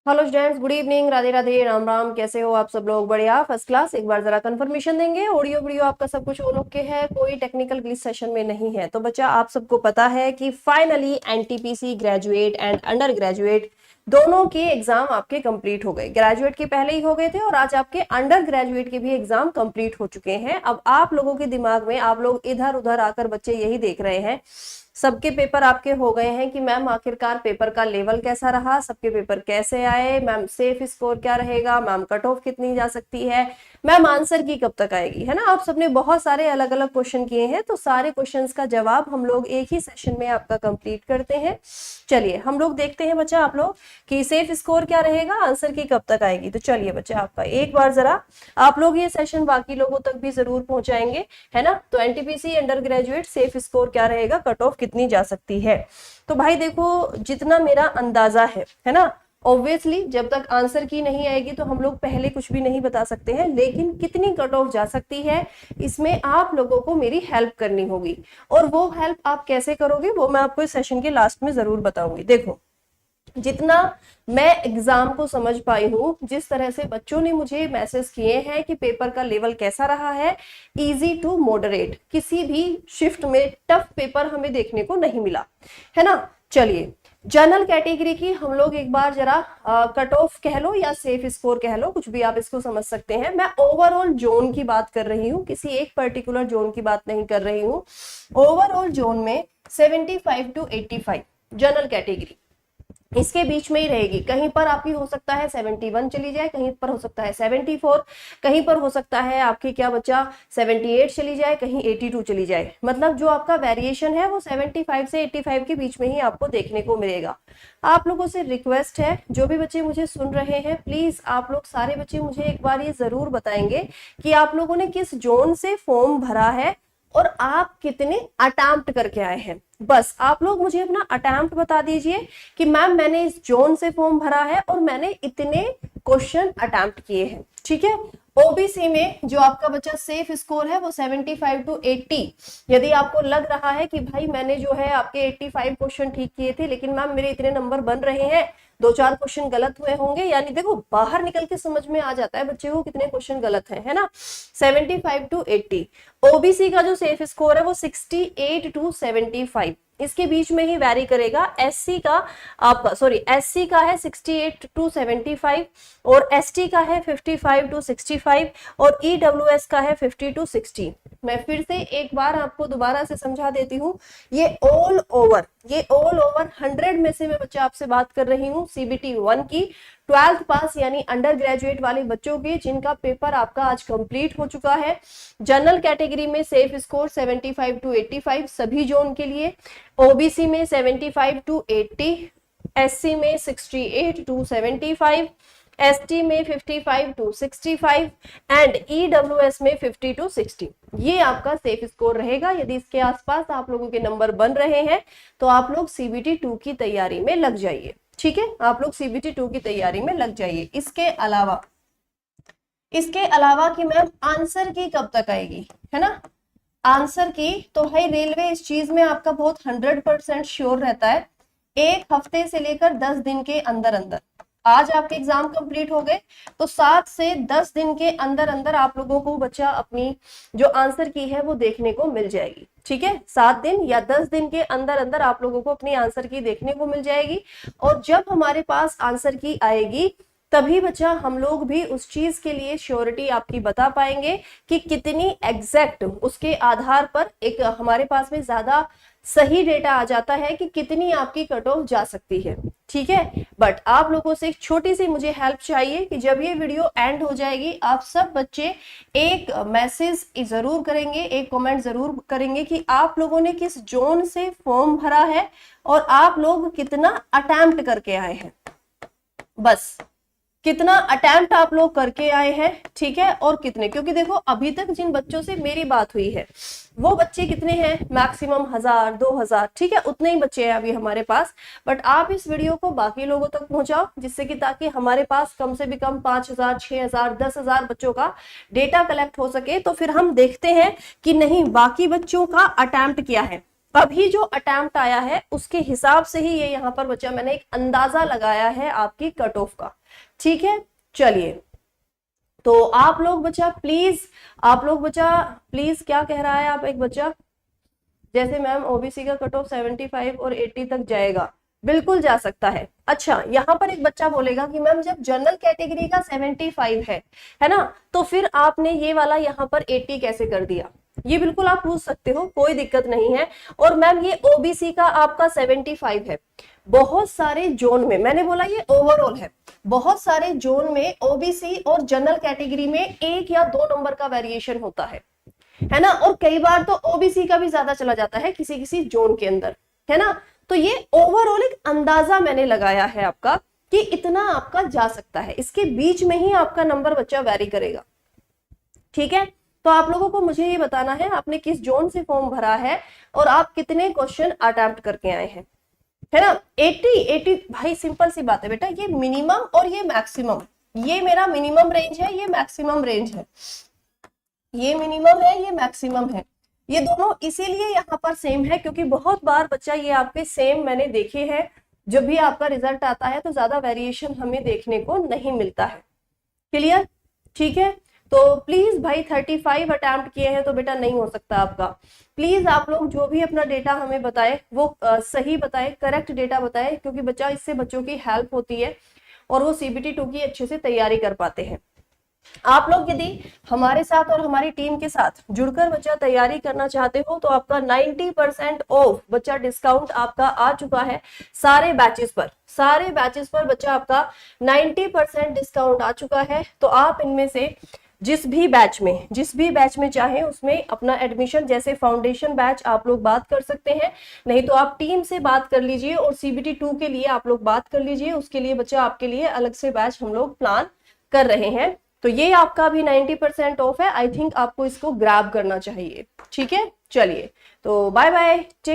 Hello students, good evening, Radhe Radhe, Ram Ram. कैसे हो आप सब लोग? बढ़िया, फर्स्ट क्लास। एक बार जरा कंफर्मेशन देंगे, ऑडियो वीडियो आपका सब कुछ ऑन ओके है, कोई टेक्निकल ग्लिच सेशन में नहीं है। तो बच्चा आप सबको पता है कि finally NTPC graduate and under graduate दोनों के एग्जाम आपके कंप्लीट हो गए। ग्रेजुएट के पहले ही हो गए थे और आज आपके अंडर ग्रेजुएट के भी एग्जाम कंप्लीट हो चुके हैं। अब आप लोगों के दिमाग में, आप लोग इधर उधर आकर बच्चे यही देख रहे हैं, सबके पेपर आपके हो गए हैं कि मैम आखिरकार पेपर का लेवल कैसा रहा, सबके पेपर कैसे आए, मैम सेफ स्कोर क्या रहेगा, मैम कट ऑफ कितनी जा सकती है, मैम आंसर की कब तक आएगी, है ना। आप सबने बहुत सारे अलग अलग क्वेश्चन किए हैं, तो सारे क्वेश्चंस का जवाब हम लोग एक ही सेशन में आपका कंप्लीट करते हैं। चलिए हम लोग देखते हैं बच्चा, आप लोग कि सेफ स्कोर क्या रहेगा, आंसर की कब तक आएगी। तो चलिए बच्चा, आपका एक बार जरा आप लोग ये सेशन बाकी लोगों तक भी जरूर पहुंचाएंगे, है ना। तो NTPC under graduate safe score क्या रहेगा, कट ऑफ कितनी जा सकती है। तो भाई देखो, जितना मेरा अंदाजा है ना, ऑब्वियसली जब तक आंसर की नहीं आएगी तो हम लोग पहले कुछ भी नहीं बता सकते हैं, लेकिन कितनी कट ऑफ जा सकती है इसमें आप लोगों को मेरी हेल्प करनी होगी। और वो हेल्प आप कैसे करोगे वो मैं आपको इस सेशन के लास्ट में जरूर बताऊंगी। देखो, जितना मैं एग्जाम को समझ पाई हूँ, जिस तरह से बच्चों ने मुझे मैसेज किए हैं कि पेपर का लेवल कैसा रहा है, इजी टू मॉडरेट, किसी भी शिफ्ट में टफ पेपर हमें देखने को नहीं मिला, है ना। चलिए, जनरल कैटेगरी की हम लोग एक बार जरा कट ऑफ कह लो या सेफ स्कोर कह लो, कुछ भी आप इसको समझ सकते हैं। मैं ओवरऑल जोन की बात कर रही हूँ, किसी एक पर्टिकुलर जोन की बात नहीं कर रही हूँ। ओवरऑल जोन में 75 to 85 जनरल कैटेगरी इसके बीच में ही रहेगी। कहीं पर आपकी हो सकता है 71 चली जाए, कहीं पर हो सकता है 74, कहीं पर हो सकता है आपकी क्या बच्चा 78 चली जाए, कहीं 82 चली जाए। मतलब जो आपका वेरिएशन है वो 75 से 85 के बीच में ही आपको देखने को मिलेगा। आप लोगों से रिक्वेस्ट है, जो भी बच्चे मुझे सुन रहे हैं, प्लीज आप लोग सारे बच्चे मुझे एक बार ये जरूर बताएंगे कि आप लोगों ने किस जोन से फॉर्म भरा है और आप कितने अटेम्प्ट करके आए हैं। बस आप लोग मुझे अपना अटेम्प्ट बता दीजिए कि मैम मैंने इस जोन से फॉर्म भरा है और मैंने इतने क्वेश्चन अटेम्प्ट किए हैं, ठीक है। ओबीसी में जो आपका बच्चा सेफ स्कोर है वो 75 to 80। यदि आपको लग रहा है कि भाई मैंने जो है आपके 85 क्वेश्चन ठीक किए थे, लेकिन मैम मेरे इतने नंबर बन रहे हैं, 2-4 क्वेश्चन गलत हुए होंगे, यानी देखो बाहर निकल के समझ में आ जाता है बच्चे को कितने क्वेश्चन गलत है ना। 75 to 80। ओबीसी का जो सेफ स्कोर है वो 68 to 75, इसके बीच में ही वैरी करेगा। एससी का आपका एससी का है 68 to 75 और एसटी का है 55 to 65 और ईडब्ल्यूएस का है 50 to 60। मैं फिर से एक बार आपको दोबारा से समझा देती हूँ, ये ऑल ओवर 100 में से मैं बच्चा आपसे बात कर रही हूँ सीबीटी 1 की 12th पास यानी अंडर ग्रेजुएट वाले बच्चों के, जिनका पेपर आपका आज कंप्लीट हो चुका है। जनरल कैटेगरी में सेफ स्कोर 75 to 85 सभी जोन के लिए, ओबीसी में 75 to 80, एससी में 68 to 75, एसटी में 55 to 65 एंड ईडब्ल्यूएस में 50 to 60। ये आपका सेफ स्कोर रहेगा। यदि इसके आसपास आप लोगों के नंबर बन रहे हैं तो आप लोग सीबीटी 2 की तैयारी में लग जाइए, ठीक है। आप लोग सीबीटी 2 की तैयारी में लग जाइए। इसके अलावा कि मैम आंसर की कब तक आएगी, है ना। आंसर की तो भाई रेलवे इस चीज में आपका बहुत 100% श्योर रहता है, 1 हफ्ते से लेकर 10 दिन के अंदर अंदर। आज आपके एग्जाम कंप्लीट हो गए तो 7 से 10 दिन के अंदर अंदर आप लोगों को बच्चा अपनी जो आंसर की है वो देखने को मिल जाएगी, ठीक है। 7 दिन या 10 दिन के अंदर अंदर आप लोगों को अपनी आंसर की देखने को मिल जाएगी। और जब हमारे पास आंसर की आएगी तभी बच्चा हम लोग भी उस चीज के लिए श्योरिटी आपकी बता पाएंगे कि कितनी एग्जैक्ट, उसके आधार पर एक हमारे पास में ज्यादा सही डेटा आ जाता है कि कितनी आपकी कट ऑफ जा सकती है, ठीक है। बट आप लोगों से एक छोटी सी मुझे हेल्प चाहिए कि जब ये वीडियो एंड हो जाएगी आप सब बच्चे एक मैसेज जरूर करेंगे, एक कमेंट जरूर करेंगे कि आप लोगों ने किस जोन से फॉर्म भरा है और आप लोग कितना अटेम्प्ट करके आए हैं। बस कितना अटेम्प्ट आप लोग करके आए हैं, ठीक है। और कितने, क्योंकि देखो अभी तक जिन बच्चों से मेरी बात हुई है वो बच्चे कितने हैं, मैक्सिमम 1000-2000, ठीक है, उतने ही बच्चे हैं अभी हमारे पास। बट आप इस वीडियो को बाकी लोगों तक पहुंचाओ, जिससे कि ताकि हमारे पास कम से भी कम 5000, 6000, 10,000 बच्चों का डेटा कलेक्ट हो सके। तो फिर हम देखते हैं कि नहीं बाकी बच्चों का अटेम्प्ट क्या है, अभी जो अटेम्प्ट आया है उसके हिसाब से ही ये यहाँ पर बच्चा मैंने एक अंदाजा लगाया है आपकी कट ऑफ का। ठीक है, चलिए तो आप लोग बच्चा प्लीज क्या कह रहा है आप एक बच्चा, जैसे मैम ओबीसी का कट ऑफ 75 और 80 तक जाएगा, बिल्कुल जा सकता है। अच्छा, यहाँ पर एक बच्चा बोलेगा कि मैम जब जनरल कैटेगरी का 75 है ना, तो फिर आपने ये वाला यहाँ पर 80 कैसे कर दिया? ये बिल्कुल आप पूछ सकते हो, कोई दिक्कत नहीं है। और मैम ये ओबीसी का आपका 75 है, बहुत सारे जोन में, मैंने बोला ये ओवरऑल है, बहुत सारे जोन में ओबीसी और जनरल कैटेगरी में 1 या 2 नंबर का वेरिएशन होता है ना, और कई बार तो ओबीसी का भी ज्यादा चला जाता है किसी किसी जोन के अंदर, है ना। तो ये ओवरऑल एक अंदाजा मैंने लगाया है आपका कि इतना आपका जा सकता है, इसके बीच में ही आपका नंबर बच्चा वेरी करेगा। ठीक है, तो आप लोगों को मुझे ये बताना है आपने किस जोन से फॉर्म भरा है और आप कितने क्वेश्चन अटेम्प्ट करके आए हैं, है ना। 80 भाई सिंपल सी बात है बेटा, ये मिनिमम और ये मैक्सिमम, ये मेरा मिनिमम रेंज है, ये मैक्सिमम रेंज है, ये मिनिमम है, ये मैक्सिमम है, ये दोनों इसीलिए यहाँ पर सेम है क्योंकि बहुत बार बच्चा ये आपके सेम मैंने देखे हैं, जब भी आपका रिजल्ट आता है तो ज्यादा वेरिएशन हमें देखने को नहीं मिलता है। क्लियर? ठीक है, तो प्लीज भाई 35 अटेम्प्ट किए हैं तो बेटा नहीं हो सकता आपका। प्लीज आप लोग जो भी अपना डेटा हमें बताए वो सही बताए, करेक्ट डेटा बताए, क्योंकि बच्चा इससे बच्चों की हेल्प होती है और वो सीबीटी 2 की अच्छे से तैयारी कर पाते हैं। आप लोग यदि हमारे साथ और हमारी टीम के साथ जुड़कर बच्चा तैयारी करना चाहते हो तो आपका 90% ऑफ बच्चा डिस्काउंट आपका आ चुका है सारे बैचेस पर बच्चा आपका 90% डिस्काउंट आ चुका है। तो आप इनमें से जिस भी बैच में चाहे उसमें अपना एडमिशन, जैसे फाउंडेशन बैच आप लोग बात कर सकते हैं, नहीं तो आप टीम से बात कर लीजिए और सीबीटी 2 के लिए आप लोग बात कर लीजिए, उसके लिए बच्चा आपके लिए अलग से बैच हम लोग प्लान कर रहे हैं। तो ये आपका भी 90% ऑफ है, आई थिंक आपको इसको ग्रैब करना चाहिए। ठीक है, चलिए तो बाय बाय।